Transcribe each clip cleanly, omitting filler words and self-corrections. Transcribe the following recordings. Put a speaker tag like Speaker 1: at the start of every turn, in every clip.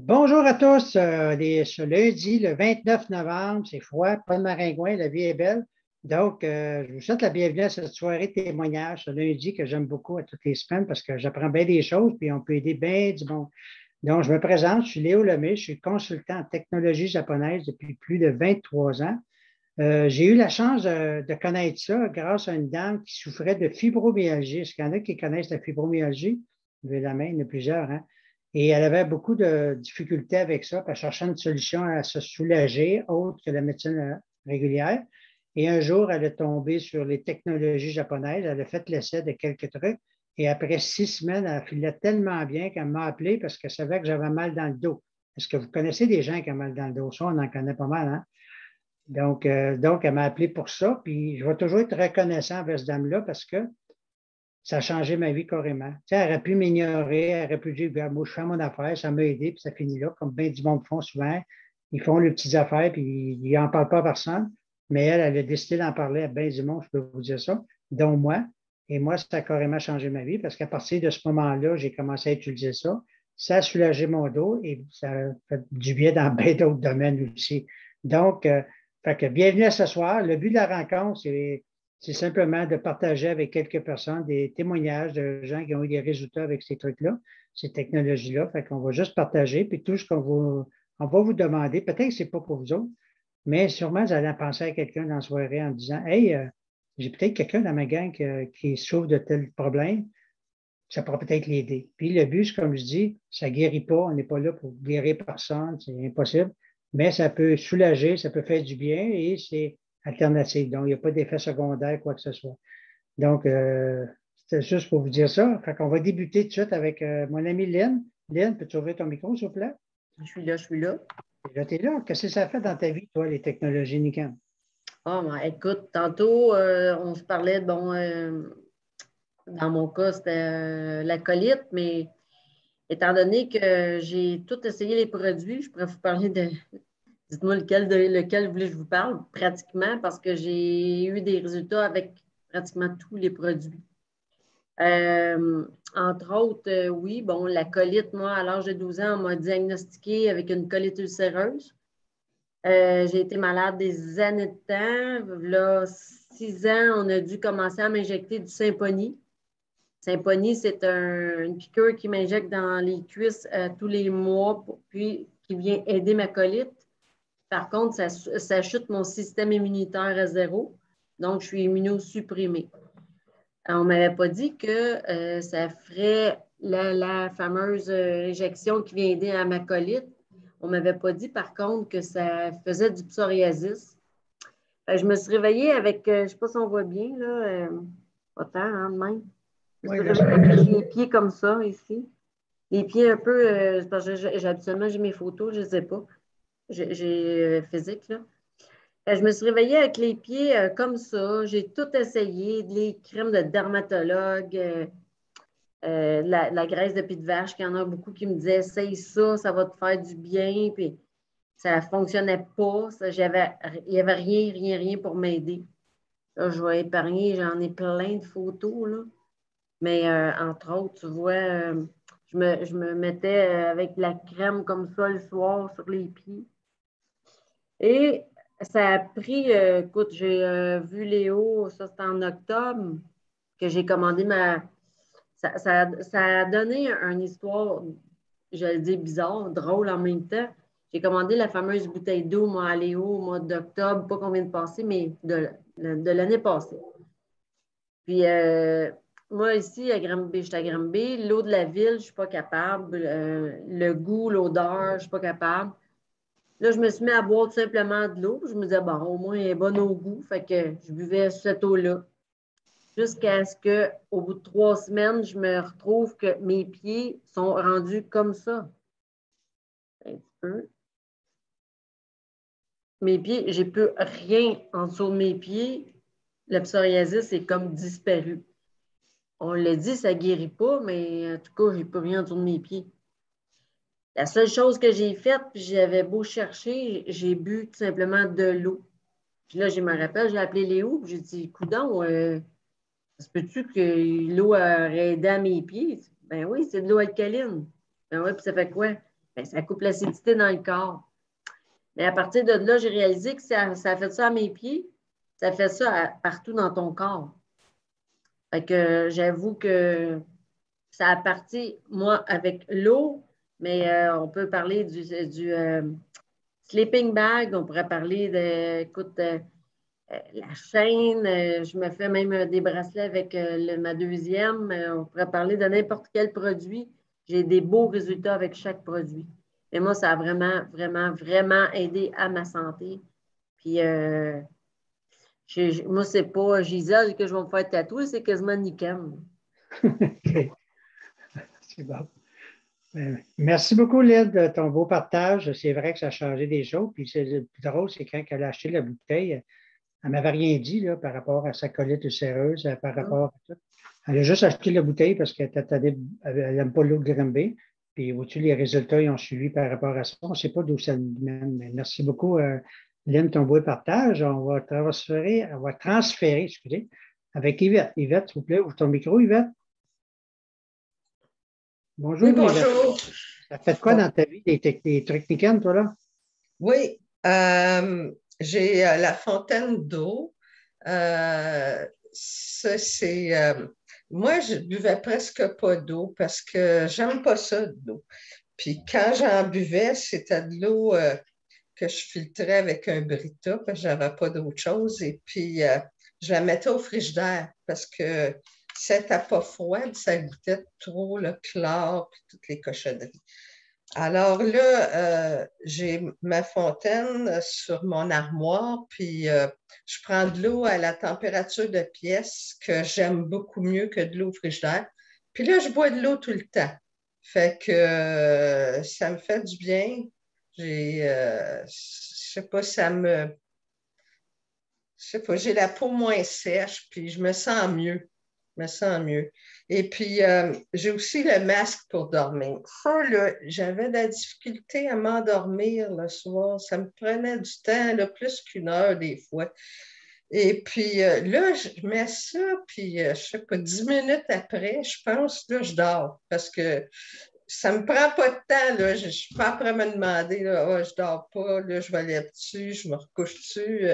Speaker 1: Bonjour à tous. Ce lundi, le 29 novembre, c'est froid, pas de maringouin, la vie est belle. Donc, je vous souhaite la bienvenue à cette soirée témoignage, ce lundi que j'aime beaucoup à toutes les semaines parce que j'apprends bien des choses puis on peut aider bien du monde. Donc, je me présente, je suis Léo Lemay, je suis consultant en technologie japonaise depuis plus de 23 ans. J'ai eu la chance de connaître ça grâce à une dame qui souffrait de fibromyalgie. Est-ce qu'il y en a qui connaissent la fibromyalgie? Levez la main, il y en a plusieurs, hein? Et elle avait beaucoup de difficultés avec ça, puis elle cherchait une solution à se soulager, autre que la médecine régulière. Et un jour, elle est tombée sur les technologies japonaises. Elle a fait l'essai de quelques trucs. Et après 6 semaines, elle filait tellement bien qu'elle m'a appelé parce qu'elle savait que j'avais mal dans le dos. Est-ce que vous connaissez des gens qui ont mal dans le dos? Ça, on en connaît pas mal, hein? Donc, elle m'a appelé pour ça, puis je vais toujours être reconnaissant envers cette dame-là parce que ça a changé ma vie carrément. Tu sais, elle aurait pu m'ignorer, elle aurait pu dire, moi, je fais mon affaire, ça m'a aidé, puis ça finit là, comme bien du monde font souvent. Ils font leurs petites affaires, puis ils n'en parlent pas à personne. Mais elle a décidé d'en parler à bien du monde, je peux vous dire ça, dont moi. Et moi, ça a carrément changé ma vie parce qu'à partir de ce moment-là, j'ai commencé à utiliser ça. Ça a soulagé mon dos et ça a fait du bien dans bien d'autres domaines aussi. Donc, fait que bienvenue à ce soir. Le but de la rencontre, c'est simplement de partager avec quelques personnes des témoignages de gens qui ont eu des résultats avec ces trucs-là, ces technologies-là. Fait qu'on va juste partager, puis tout ce on va vous demander, peut-être que ce n'est pas pour vous autres, mais sûrement vous allez penser à quelqu'un dans la soirée en disant, hey, j'ai peut-être quelqu'un dans ma gang qui souffre de tel problème, ça pourra peut-être l'aider. Puis le but, comme je dis, ça ne guérit pas, on n'est pas là pour guérir personne, c'est impossible, mais ça peut soulager, ça peut faire du bien et c'est alternative. Donc, il n'y a pas d'effet secondaire, quoi que ce soit. Donc, c'était juste pour vous dire ça. Fait qu'on va débuter tout de suite avec mon ami Lynn. Lynn, peux-tu ouvrir ton micro, s'il vous plaît?
Speaker 2: Je suis là, je suis là.
Speaker 1: Et là, tu es là. Qu'est-ce que ça fait dans ta vie, toi, les technologies Nikon?
Speaker 2: Ah, ben, écoute, tantôt, on se parlait, bon, dans mon cas, c'était la colite, mais étant donné que j'ai tout essayé les produits, je pourrais vous parler de. Dites-moi lequel vous voulez que je vous parle, pratiquement, parce que j'ai eu des résultats avec pratiquement tous les produits. Entre autres, oui, bon, la colite, moi, à l'âge de 12 ans, on m'a diagnostiqué avec une colite ulcéreuse. J'ai été malade des années de temps. Là, 6 ans, on a dû commencer à m'injecter du Symphony. Symphony, c'est une piqûre qui m'injecte dans les cuisses tous les mois, puis qui vient aider ma colite. Par contre, ça chute mon système immunitaire à zéro. Donc, je suis immunosupprimée. On ne m'avait pas dit que ça ferait la fameuse injection qui vient aider à ma colite. On ne m'avait pas dit, par contre, que ça faisait du psoriasis. Je me suis réveillée avec, je ne sais pas si on voit bien, là, pas tant, hein, de même. Je me
Speaker 1: Oui,
Speaker 2: suis
Speaker 1: là,
Speaker 2: réveillée avec les pieds comme ça, ici. Les pieds un peu, parce que habituellement, j'ai mes photos, je ne les ai pas. J'ai physique, là. Je me suis réveillée avec les pieds comme ça. J'ai tout essayé, les crèmes de dermatologue, la graisse de pied de vache, qu'il y en a beaucoup qui me disaient, essaye ça, ça va te faire du bien. Puis ça ne fonctionnait pas. Il n'y avait rien pour m'aider. Là, je vais épargner, j'en ai plein de photos, là. Mais entre autres, tu vois, je me mettais avec de la crème comme ça le soir sur les pieds. Et ça a pris, écoute, j'ai vu Léo, ça c'était en octobre, que j'ai commandé ma. Ça a donné une histoire, je le dis bizarre, drôle en même temps. J'ai commandé la fameuse bouteille d'eau, moi, à Léo, au mois d'octobre, pas combien de passé, mais de l'année passée. Puis, moi, ici, à Granby, je suis à Granby, l'eau de la ville, je ne suis pas capable. Le goût, l'odeur, je ne suis pas capable. Là, je me suis mis à boire tout simplement de l'eau. Je me disais, bon, au moins, elle est bonne au goût. Fait que je buvais cette eau-là. Jusqu'à ce qu'au bout de 3 semaines, je me retrouve que mes pieds sont rendus comme ça. Un petit peu. Mes pieds, j'ai plus rien en dessous de mes pieds. Le psoriasis est comme disparu. On l'a dit, ça ne guérit pas, mais en tout cas, j'ai plus rien en dessous de mes pieds. La seule chose que j'ai faite, puis j'avais beau chercher, j'ai bu tout simplement de l'eau. Puis là, je me rappelle, j'ai appelé Léo, puis j'ai dit, coudonc, ça se peut-tu que l'eau aurait aidé à mes pieds? Ben oui, c'est de l'eau alcaline. Ben oui, puis ça fait quoi? Bien, ça coupe l'acidité dans le corps. Mais à partir de là, j'ai réalisé que ça a fait ça à mes pieds, ça fait ça partout dans ton corps. Fait que j'avoue que ça a parti, moi, avec l'eau, mais on peut parler du sleeping bag, on pourrait parler de, écoute, la chaîne, je me fais même des bracelets avec ma deuxième. On pourrait parler de n'importe quel produit. J'ai des beaux résultats avec chaque produit. Et moi, ça a vraiment, vraiment, vraiment aidé à ma santé. Puis, moi, c'est pas Gisèle que je vais me faire tatouer, c'est quasiment Niken.
Speaker 1: OK. C'est bon. Merci beaucoup, Lyd, de ton beau partage. C'est vrai que ça a changé des choses. Puis le plus drôle, c'est quand elle a acheté la bouteille, elle ne m'avait rien dit là, par rapport à sa colite ulcéreuse, par rapport à tout. Elle a juste acheté la bouteille parce qu'elle n'aime pas l'eau de Granby. Puis, vois-tu, les résultats, ils ont suivi par rapport à ça. On ne sait pas d'où ça nous mène. Mais merci beaucoup, Lynn, ton beau partage. On va transférer, excusez, avec Yvette. Yvette, s'il vous plaît, ouvre ton micro, Yvette.
Speaker 3: Oui,
Speaker 1: Bonjour, Yvette.
Speaker 3: bonjour.
Speaker 1: Ça fait quoi dans ta vie, des trucs Niken, toi, là?
Speaker 3: Oui, j'ai la fontaine d'eau. Ça, c'est. Moi, je buvais presque pas d'eau parce que j'aime pas ça, de l'eau. Puis quand j'en buvais, c'était de l'eau que je filtrais avec un Brita parce que j'avais pas d'autre chose. Et puis, je la mettais au frigidaire parce que si elle n'était pas froide, ça goûtait trop le chlore et toutes les cochonneries. Alors là, j'ai ma fontaine sur mon armoire, puis je prends de l'eau à la température de pièce que j'aime beaucoup mieux que de l'eau au frigidaire. Puis là, je bois de l'eau tout le temps. Fait que ça me fait du bien. Je sais pas, je sais pas, j'ai la peau moins sèche, puis je me sens mieux. Je me sens mieux. Et puis, j'ai aussi le masque pour dormir. Ça, là, j'avais de la difficulté à m'endormir le soir. Ça me prenait du temps, là, plus qu'une heure des fois. Et puis, là, je mets ça, puis, je sais pas, 10 minutes après, je pense, là, je dors. Parce que ça me prend pas de temps, là. Je ne suis pas après me demander, là, ah, je dors pas, là, je vais aller dessus, je me recouche dessus.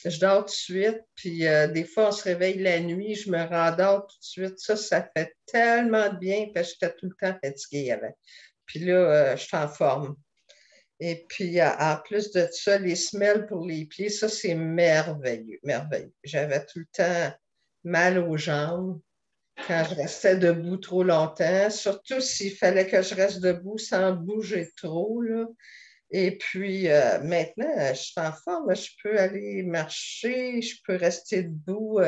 Speaker 3: Je dors tout de suite, puis des fois, on se réveille la nuit, je me rendors tout de suite. Ça fait tellement de bien parce que j'étais tout le temps fatiguée avant. Puis là, je suis en forme. Et puis, en plus de ça, les semelles pour les pieds, ça, c'est merveilleux, merveilleux. J'avais tout le temps mal aux jambes quand je restais debout trop longtemps, surtout s'il fallait que je reste debout sans bouger trop, là. Et puis maintenant, je suis en forme, je peux aller marcher, je peux rester debout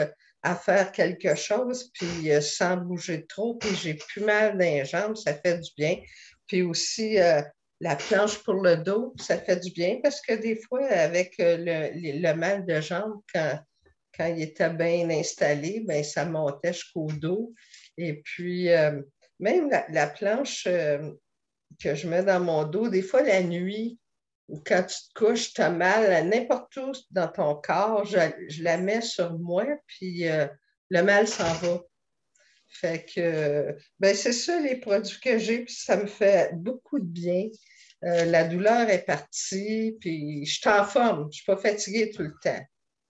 Speaker 3: à faire quelque chose, puis sans bouger trop, puis j'ai plus mal dans les jambes, ça fait du bien. Puis aussi, la planche pour le dos, ça fait du bien parce que des fois, avec le mal de jambes, quand il était bien installé, ben, ça montait jusqu'au dos. Et puis, même la planche que je mets dans mon dos, des fois la nuit, ou quand tu te couches, tu as mal à n'importe où dans ton corps, je la mets sur moi, puis le mal s'en va. Fait que, ben c'est ça les produits que j'ai, puis ça me fait beaucoup de bien. La douleur est partie, puis je suis en forme, je ne suis pas fatiguée tout le temps.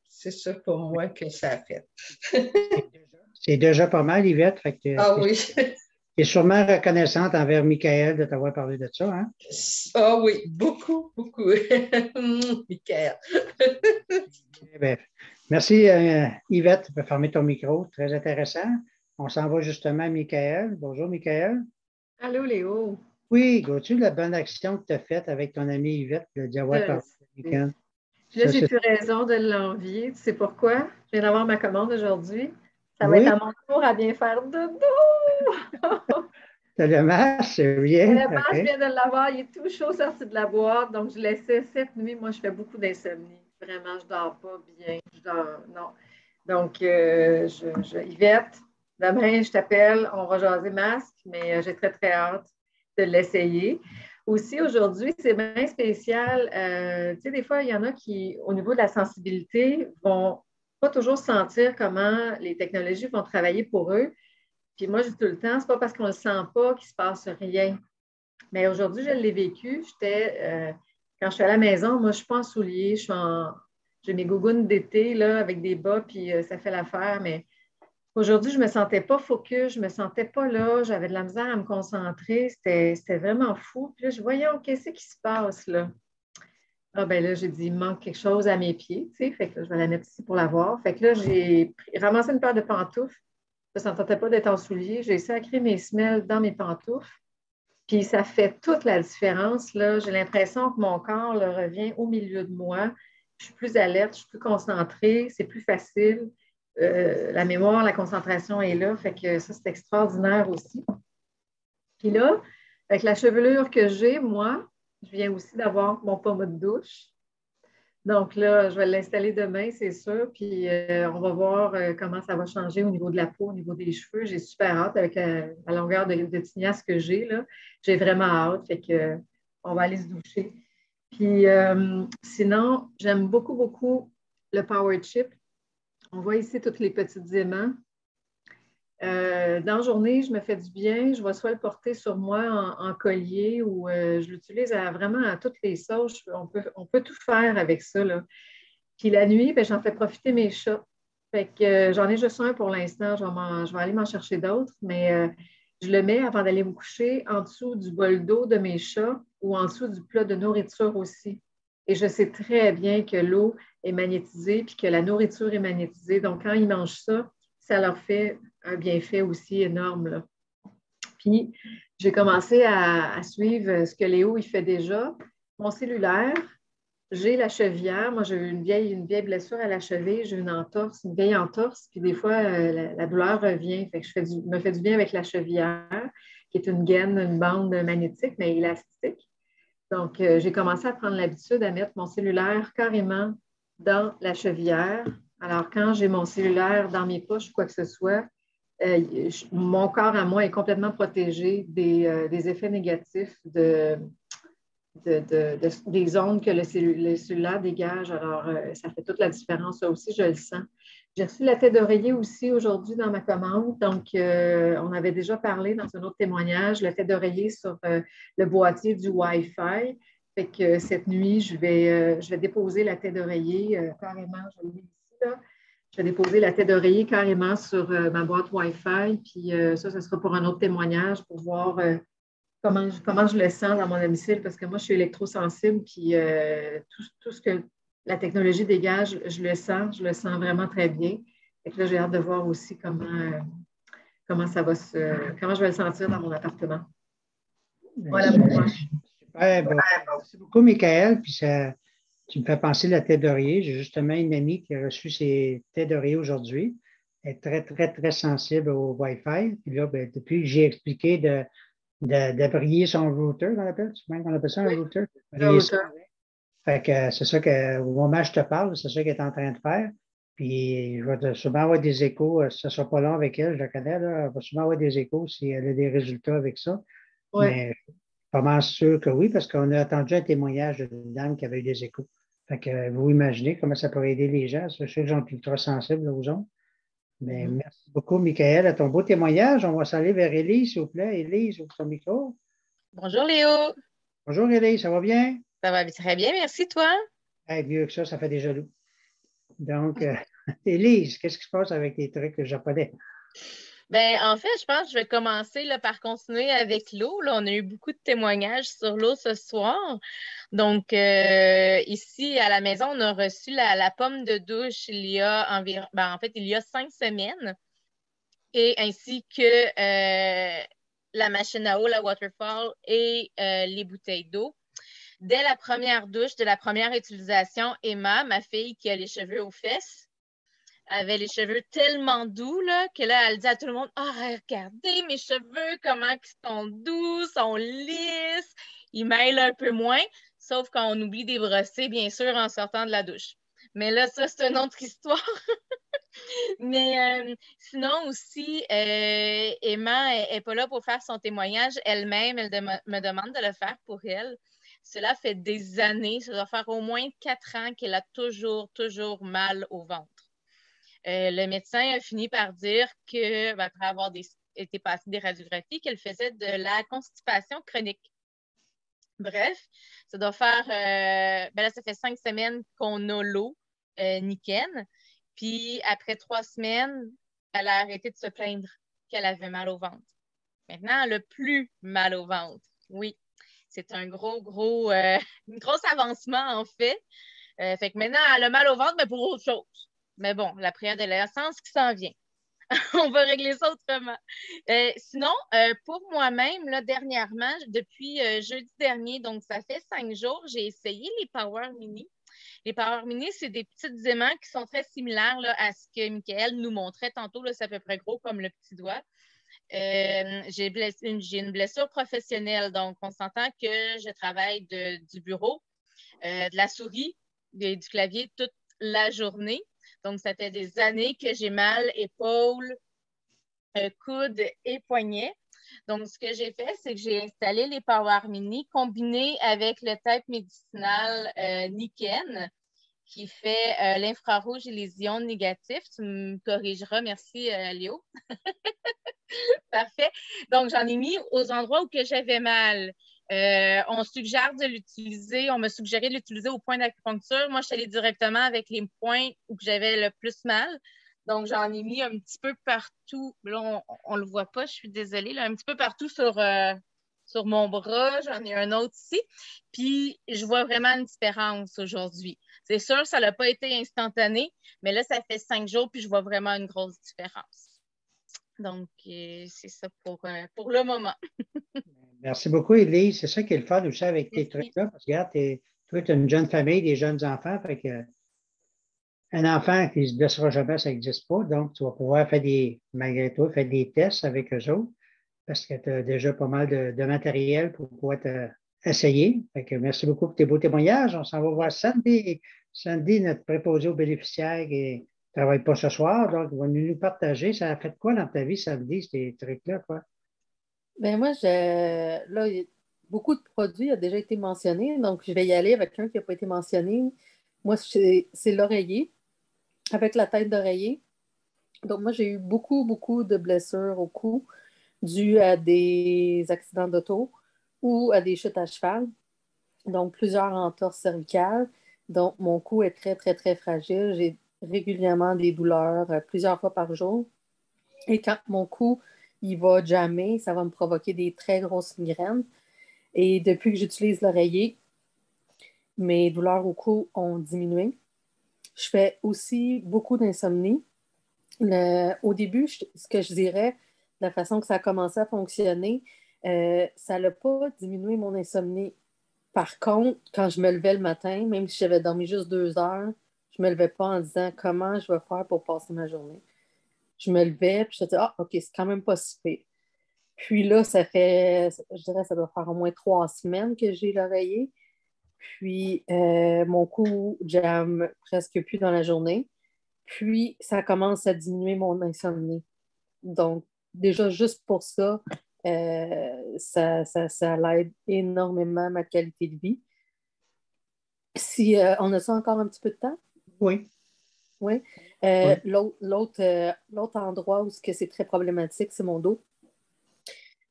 Speaker 3: C'est ça pour moi que ça a fait.
Speaker 1: C'est déjà pas mal, Yvette. Fait que
Speaker 3: Ah oui.
Speaker 1: tu es sûrement reconnaissante envers Michael de t'avoir parlé de ça, hein?
Speaker 3: Ah oui, beaucoup, beaucoup. Michael.
Speaker 1: Eh bien, merci, Yvette. Tu peux fermer ton micro. Très intéressant. On s'en va justement à Michael. Bonjour, Michael.
Speaker 2: Allô, Léo.
Speaker 1: Oui, vois-tu la bonne action que tu as faite avec ton ami Yvette d'y avoir
Speaker 2: Je
Speaker 1: parlé ce
Speaker 2: sais.
Speaker 1: week-end?
Speaker 2: Puis là,
Speaker 1: Ça,
Speaker 2: j'ai
Speaker 1: c'est...
Speaker 2: plus raison de l'envier. Tu sais pourquoi? Je viens d'avoir ma commande aujourd'hui. Ça va être
Speaker 1: Oui,
Speaker 2: à mon tour à bien faire dodo.
Speaker 1: tu as le masque, c'est bien.
Speaker 2: Le masque, je
Speaker 1: OK.
Speaker 2: viens de l'avoir. Il est tout chaud sorti de la boîte. Donc, je laissais cette nuit. Moi, je fais beaucoup d'insomnie. Vraiment, je ne dors pas bien. Je dors, non. Donc, Yvette, demain, je t'appelle. On va jaser masque, mais j'ai très, très hâte de l'essayer. Aussi, aujourd'hui, c'est bien spécial. Tu sais, des fois, il y en a qui, au niveau de la sensibilité, vont pas toujours sentir comment les technologies vont travailler pour eux. Puis moi, je dis tout le temps, c'est pas parce qu'on ne le sent pas qu'il ne se passe rien.
Speaker 4: Mais aujourd'hui, je l'ai vécu. Quand je suis à la maison, moi, je ne suis pas en souliers. J'ai mes gougounes d'été là, avec des bas, puis ça fait l'affaire. Mais aujourd'hui, je ne me sentais pas focus, je ne me sentais pas là. J'avais de la misère à me concentrer. C'était vraiment fou. Puis là, voyons, qu'est-ce qui se passe là? Ah ben là, j'ai dit, il manque quelque chose à mes pieds, tu sais, fait que là, je vais la mettre ici pour la voir. Fait que là, ramassé une paire de pantoufles. Ça ne me tentait pas d'être en souliers. J'ai sacré mes semelles dans mes pantoufles. Puis ça fait toute la différence, là. J'ai l'impression que mon corps là, revient au milieu de moi. Je suis plus alerte, je suis plus concentrée, c'est plus facile. La mémoire, la concentration est là. Fait que ça, c'est extraordinaire aussi. Puis là, avec la chevelure que j'ai, moi, je viens aussi d'avoir mon pommeau de douche. Donc là, je vais l'installer demain, c'est sûr. Puis on va voir comment ça va changer au niveau de la peau, au niveau des cheveux. J'ai super hâte avec la longueur de tignasse que j'ai, là. J'ai vraiment hâte. Fait que on va aller se doucher. Puis sinon, j'aime beaucoup, beaucoup le Power Chip. On voit ici tous les petits aimants. Dans la journée, je me fais du bien. Je vais soit le porter sur moi en collier ou je l'utilise vraiment à toutes les sauces. On peut tout faire avec ça, là. Puis la nuit, ben, j'en fais profiter mes chats. Fait que j'en ai juste un pour l'instant. Je vais aller m'en chercher d'autres, mais je le mets avant d'aller me coucher en dessous du bol d'eau de mes chats ou en dessous du plat de nourriture aussi. Et je sais très bien que l'eau est magnétisée puis que la nourriture est magnétisée. Donc, quand ils mangent ça, ça leur fait un bienfait aussi énorme, là. Puis, j'ai commencé à suivre ce que Léo il fait déjà. Mon cellulaire, j'ai la chevillère. Moi, j'ai eu une vieille blessure à la cheville. J'ai une entorse, une vieille entorse. Puis des fois, la douleur revient. Fait que me fais du bien avec la chevillère, qui est une gaine, une bande magnétique, mais élastique. Donc, j'ai commencé à prendre l'habitude à mettre mon cellulaire carrément dans la chevillère. Alors, quand j'ai mon cellulaire dans mes poches ou quoi que ce soit, mon corps à moi est complètement protégé des effets négatifs des ondes que le cellulaire dégage. Alors, ça fait toute la différence. Ça aussi, je le sens. J'ai reçu la tête d'oreiller aussi aujourd'hui dans ma commande. Donc, on avait déjà parlé dans un autre témoignage, la tête d'oreiller sur le boîtier du Wi-Fi. Fait que cette nuit, je vais déposer la tête d'oreiller carrément. Je l'ai ici, là. Je vais déposer la tête d'oreiller carrément sur ma boîte Wi-Fi. Puis ça sera pour un autre témoignage pour voir comment je le sens dans mon domicile, parce que moi, je suis électrosensible, puis tout ce que la technologie dégage, je le sens vraiment très bien. Et là, j'ai hâte de voir aussi comment je vais le sentir dans mon appartement. Voilà pour moi.
Speaker 1: Super, bon, merci beaucoup, Michael. Puis tu me fais penser à la tête d'oreiller. J'ai justement une amie qui a reçu ses têtes d'oreiller aujourd'hui. Elle est très, très, très sensible au Wi-Fi. Puis là, ben, depuis que j'ai expliqué de briller son router, on appelle ça un router? Fait que c'est ça que au moment où je te parle, c'est ça qu'elle est en train de faire. Puis je vais souvent avoir des échos, ça ne sera pas long avec elle, je la connais, là, elle va souvent avoir des échos si elle a des résultats avec ça.
Speaker 4: Ouais.
Speaker 1: Mais je suis pas mal sûr que oui, parce qu'on a attendu un témoignage d'une dame qui avait eu des échos. Fait que vous imaginez comment ça pourrait aider les gens, ceux qui sont ultra sensibles aux ondes. Mais merci beaucoup, Michael, à ton beau témoignage. On va s'aller vers Élise, s'il vous plaît. Élise, ouvre ton micro.
Speaker 5: Bonjour Léo,
Speaker 1: Bonjour, Élise, ça va bien?
Speaker 5: ça va très bien, merci toi.
Speaker 1: Hey, mieux que ça fait des jaloux. Donc, Élise, qu'est-ce qui se passe avec les trucs japonais?
Speaker 5: Ben, en fait, je pense que je vais commencer là, par continuer avec l'eau. Là, on a eu beaucoup de témoignages sur l'eau ce soir. Donc, ici, à la maison, on a reçu la pomme de douche il y a environ, en fait, il y a 5 semaines, et ainsi que la machine à eau, la Waterfall, et les bouteilles d'eau. Dès la première douche, de la première utilisation, Emma, ma fille qui a les cheveux aux fesses, avait les cheveux tellement doux là, que là, elle dit à tout le monde: « Ah, regardez mes cheveux, comment ils sont doux, sont lisses, ils mêlent un peu moins. » Sauf quand on oublie des brosser, bien sûr, en sortant de la douche. Mais là, ça, c'est une autre histoire. Mais sinon aussi, Emma n'est pas là pour faire son témoignage elle-même. Elle me demande de le faire pour elle. Cela fait des années, ça doit faire au moins 4 ans qu'elle a toujours, toujours mal au ventre. Le médecin a fini par dire que, après avoir été passé des radiographies, qu'elle faisait de la constipation chronique. Bref, ça doit faire, ben là, ça fait 5 semaines qu'on a l'eau, Niken. Puis après 3 semaines, elle a arrêté de se plaindre qu'elle avait mal au ventre. Maintenant, elle n'a plus mal au ventre. Oui, c'est un gros avancement en fait. Fait que maintenant, elle a mal au ventre, mais pour autre chose. Mais bon, la préadolescence qui s'en vient. On va régler ça autrement. Sinon, pour moi-même, là, dernièrement, depuis jeudi dernier, donc ça fait 5 jours, j'ai essayé les Power Mini. Les Power Mini, c'est des petites aimants qui sont très similaires là, à ce que Michael nous montrait tantôt. Là, c'est à peu près gros comme le petit doigt. J'ai une blessure professionnelle, donc on s'entend que je travaille du bureau, de la souris, du clavier toute la journée. Donc, ça fait des années que j'ai mal épaules, coudes et poignets. Donc, ce que j'ai fait, c'est que j'ai installé les Power Mini combinés avec le tape médicinal Niken qui fait l'infrarouge et les ions négatifs. Tu me corrigeras. Merci, Léo. Parfait. Donc, j'en ai mis aux endroits où que j'avais mal. On suggère de l'utiliser, on m'a suggéré de l'utiliser au point d'acupuncture. Moi, je suis allée directement avec les points où j'avais le plus mal. Donc, j'en ai mis un petit peu partout. Là, on ne le voit pas, je suis désolée. Là, un petit peu partout sur mon bras. J'en ai un autre ici. Puis, je vois vraiment une différence aujourd'hui. C'est sûr, ça n'a pas été instantané, mais là, ça fait 5 jours, puis je vois vraiment une grosse différence. Donc, c'est ça pour le moment.
Speaker 1: Merci beaucoup, Élise. C'est ça qui est le fun aussi avec tes
Speaker 5: Merci.
Speaker 1: trucs-là. Parce que regarde, toi, tu as une jeune famille, des jeunes enfants. Fait que un enfant qui ne se blessera jamais, ça n'existe pas. Donc, tu vas pouvoir malgré toi, faire des tests avec eux autres parce que tu as déjà pas mal de matériel pour pouvoir essayer. Fait que merci beaucoup pour tes beaux témoignages. On s'en va voir Sandy. Sandy, notre préposé aux bénéficiaires qui ne travaille pas ce soir. Donc, il va nous partager. Ça a fait quoi dans ta vie, Sandy, ces trucs-là, quoi?
Speaker 6: Ben moi, là, beaucoup de produits ont déjà été mentionnés, donc je vais y aller avec un qui n'a pas été mentionné. Moi, c'est l'oreiller, avec la tête d'oreiller. Donc moi, j'ai eu beaucoup, beaucoup de blessures au cou dues à des accidents d'auto ou à des chutes à cheval. Donc plusieurs entorses cervicales. Donc mon cou est très, très, très fragile. J'ai régulièrement des douleurs plusieurs fois par jour. Et quand mon cou il va jammer, ça va me provoquer des très grosses migraines. Et depuis que j'utilise l'oreiller, mes douleurs au cou ont diminué. Je fais aussi beaucoup d'insomnie. Au début, ce que je dirais, la façon que ça a commencé à fonctionner, ça n'a pas diminué mon insomnie. Par contre, quand je me levais le matin, même si j'avais dormi juste 2 heures, je ne me levais pas en disant comment je vais faire pour passer ma journée. Je me levais, puis je me disais, ah, OK, c'est quand même pas si pire. Puis là, je dirais, ça doit faire au moins 3 semaines que j'ai l'oreiller. Puis mon cou jamme presque plus dans la journée. Puis ça commence à diminuer mon insomnie. Donc, déjà, juste pour ça, ça l'aide énormément ma qualité de vie. Si on a ça encore un petit peu de temps?
Speaker 1: Oui.
Speaker 6: Oui.
Speaker 1: Oui.
Speaker 6: L'autre endroit où c'est très problématique, c'est mon dos.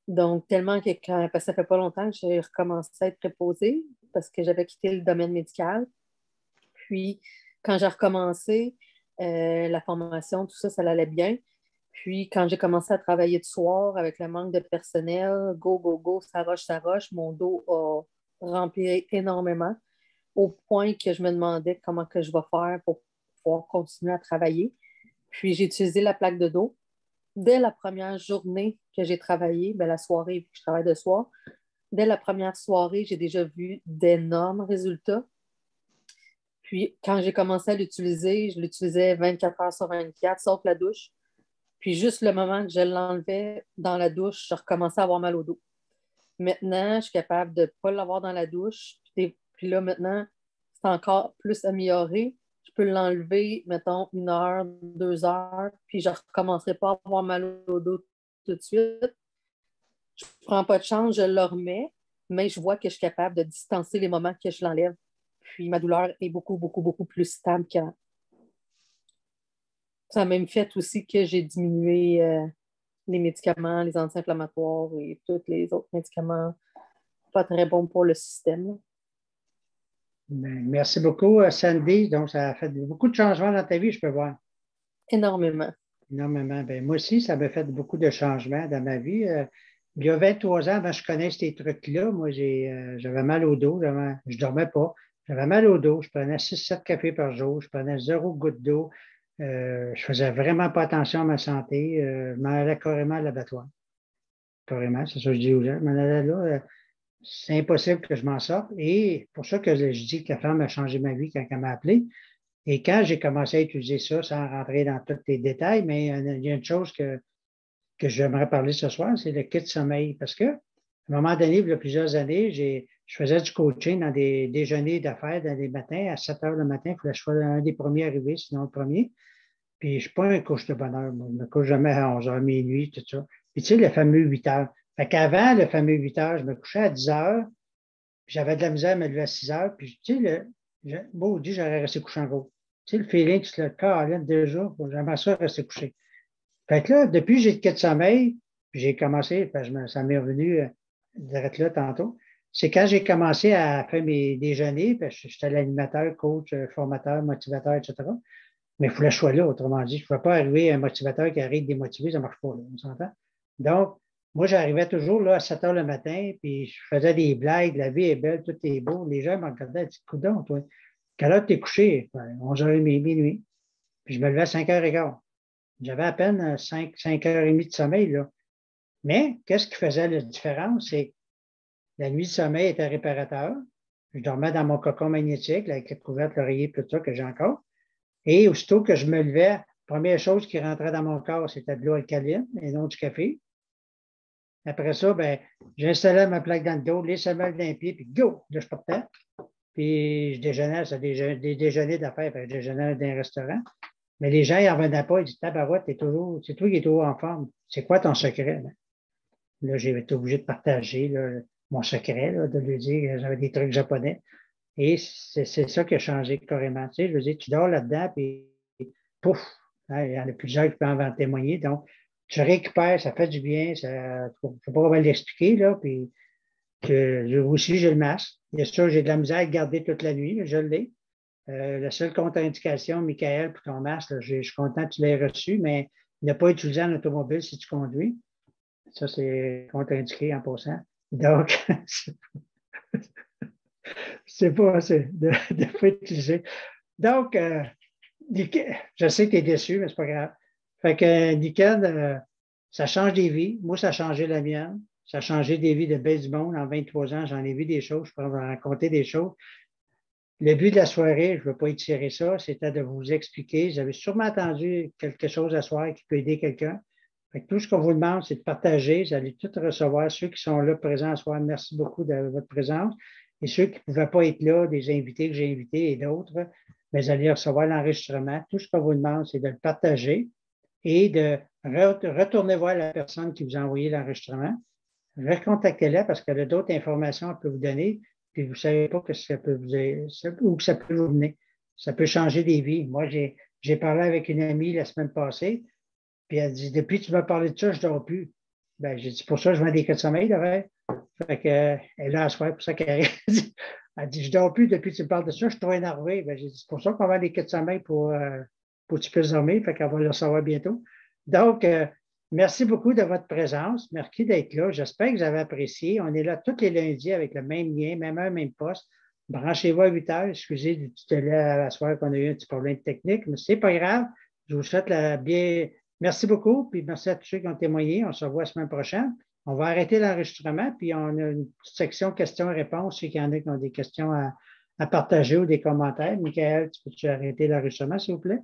Speaker 6: Donc, tellement que parce que ça fait pas longtemps que j'ai recommencé à être préposée parce que j'avais quitté le domaine médical. Puis, quand j'ai recommencé la formation, tout ça, ça allait bien. Puis, quand j'ai commencé à travailler de soir avec le manque de personnel, go, go, go, ça roche, mon dos a rempli énormément au point que je me demandais comment que je vais faire pour pouvoir continuer à travailler. Puis, j'ai utilisé la plaque de dos. Dès la première journée que j'ai travaillé, la soirée, vu que je travaille de soir, dès la première soirée, j'ai déjà vu d'énormes résultats. Puis, quand j'ai commencé à l'utiliser, je l'utilisais 24 heures sur 24, sauf la douche. Puis, juste le moment que je l'enlevais dans la douche, je recommençais à avoir mal au dos. Maintenant, je suis capable de ne pas l'avoir dans la douche. Puis là, maintenant, c'est encore plus amélioré. Je peux l'enlever, mettons, 1 heure, 2 heures, puis je ne recommencerai pas à avoir mal au dos tout de suite. Je ne prends pas de chance, je le remets, mais je vois que je suis capable de distancer les moments que je l'enlève. Puis ma douleur est beaucoup, beaucoup, beaucoup plus stable qu'avant. Ça a même fait aussi que j'ai diminué les médicaments, les anti-inflammatoires et tous les autres médicaments pas très bon pour le système. Là.
Speaker 1: Ben, merci beaucoup, Sandy. Donc, ça a fait beaucoup de changements dans ta vie, je peux voir.
Speaker 6: Énormément.
Speaker 1: Énormément. Ben, moi aussi, ça m'a fait beaucoup de changements dans ma vie. Il y a 23 ans, avant que je connaisse ces trucs-là, moi, j'avais mal au dos. Je ne dormais pas. J'avais mal au dos. Je prenais 6-7 cafés par jour. Je prenais 0 goutte d'eau. Je faisais vraiment pas attention à ma santé. Je m'en allais carrément à l'abattoir. Carrément, c'est ça que je dis aux gens. Je m'en allais là. C'est impossible que je m'en sorte. Et pour ça que je dis que la femme a changé ma vie quand elle m'a appelé. Et quand j'ai commencé à utiliser ça, sans rentrer dans tous les détails, mais il y a une chose que j'aimerais parler ce soir, c'est le kit sommeil. Parce que, à un moment donné, il y a plusieurs années, je faisais du coaching dans des déjeuners d'affaires dans les matins. À 7 heures le matin, il fallait que je sois un des premiers arrivés, sinon le premier. Puis, je ne suis pas un couche de bonheur. Moi. Je ne me couche jamais à 11 heures, minuit, tout ça. Puis, tu sais, le fameux 8 heures. Fait qu'avant le fameux 8 heures, je me couchais à 10 heures. Puis, j'avais de la misère à me lever à 6 heures. Puis, tu sais, bon, j'aurais resté couché en gros. Tu sais, le feeling, tu te le calme déjà. J'aimerais ça rester couché. Fait que là, depuis que j'ai le kit de sommeil, puis j'ai commencé, parce que ça m'est revenu direct là tantôt, c'est quand j'ai commencé à faire mes déjeuners, parce que j'étais l'animateur, coach, formateur, motivateur, etc. Mais il faut que je sois là, autrement dit. Je ne pouvais pas arriver à un motivateur qui arrive démotivé, ça ne marche pas, là, on s'entend? Donc, moi, j'arrivais toujours là à 7 heures le matin, puis je faisais des blagues, la vie est belle, tout est beau. Les gens me regardaient, ils disaient, coudonc, toi, quelle heure t'es couché? 11h30, minuit. Puis je me levais à 5h15. J'avais à peine 5h30 de sommeil, là. Mais, qu'est-ce qui faisait la différence? C'est que la nuit de sommeil était réparateur. Je dormais dans mon cocon magnétique, avec la couverte, l'oreiller, tout ça que j'ai encore. Et aussitôt que je me levais, la première chose qui rentrait dans mon corps, c'était de l'eau alcaline et non du café. Après ça, ben, j'installais ma plaque dans le dos, les semelles d'un pied, puis go! Là, je partais. Puis je déjeunais, c'était des déjeuners d'affaires, je déjeunais dans un restaurant. Mais les gens, ils n'en revenaient pas. Ils disaient, tabarouette, c'est toi qui es toujours en forme. C'est quoi ton secret? Là, j'ai été obligé de partager là, mon secret, là, de lui dire que j'avais des trucs japonais. Et c'est ça qui a changé carrément. Tu sais, je veux dire, tu dors là-dedans, puis pouf, hein, il y en a plusieurs qui peuvent en témoigner. Donc, tu récupères, ça fait du bien. Il ne faut pas vraiment l'expliquer, là. Puis, aussi, j'ai le masque. Bien sûr, j'ai de la misère à le garder toute la nuit, je l'ai. La seule contre-indication, Michael, pour ton masque, là, je suis content que tu l'aies reçu, mais ne pas utiliser en automobile si tu conduis. Ça, c'est contre-indiqué en passant. Donc, c'est pas assez de pas utiliser. Donc, je sais que tu es déçu, mais c'est pas grave. Fait que, nickel, ça change des vies. Moi, ça a changé la mienne. Ça a changé des vies de belles du monde. En 23 ans, j'en ai vu des choses. Je peux vous raconter des choses. Le but de la soirée, je ne veux pas étirer ça, c'était de vous expliquer. Vous avez sûrement entendu quelque chose à soir qui peut aider quelqu'un. Tout ce qu'on vous demande, c'est de partager. Vous allez tout recevoir. Ceux qui sont là présents ce soir, merci beaucoup de votre présence. Et ceux qui ne pouvaient pas être là, des invités que j'ai invités et d'autres, mais vous allez recevoir l'enregistrement. Tout ce qu'on vous demande, c'est de le partager et de retourner voir la personne qui vous a envoyé l'enregistrement. Recontactez-la parce qu'elle a d'autres informations qu'elle peut vous donner. Puis vous ne savez pas que ça peut où que ça peut vous mener. Ça peut changer des vies. Moi, j'ai parlé avec une amie la semaine passée, puis elle dit, depuis que tu m'as parlé de ça, je ne dors plus. Ben, j'ai dit, pour ça, je vends des cas de sommeil, là. Fait que, elle est là à soir, pour ça qu'elle elle dit, je ne dors plus depuis que tu me parles de ça, je suis trop énervé. Ben, j'ai dit, c'est pour ça qu'on vend des cas de sommeil pour que tu puisses dormir. Fait qu'elle va le savoir bientôt. Donc, merci beaucoup de votre présence. Merci d'être là. J'espère que vous avez apprécié. On est là tous les lundis avec le même lien, même heure, même poste. Branchez-vous à 8 heures. Excusez du petit délai à la soirée qu'on a eu un petit problème technique, mais ce n'est pas grave. Je vous souhaite la bien. Merci beaucoup, puis merci à tous ceux qui ont témoigné. On se revoit la semaine prochaine. On va arrêter l'enregistrement, puis on a une petite section questions-réponses. Ceux qui en a qui ont des questions à partager ou des commentaires. Michael, peux-tu arrêter l'enregistrement, s'il vous plaît?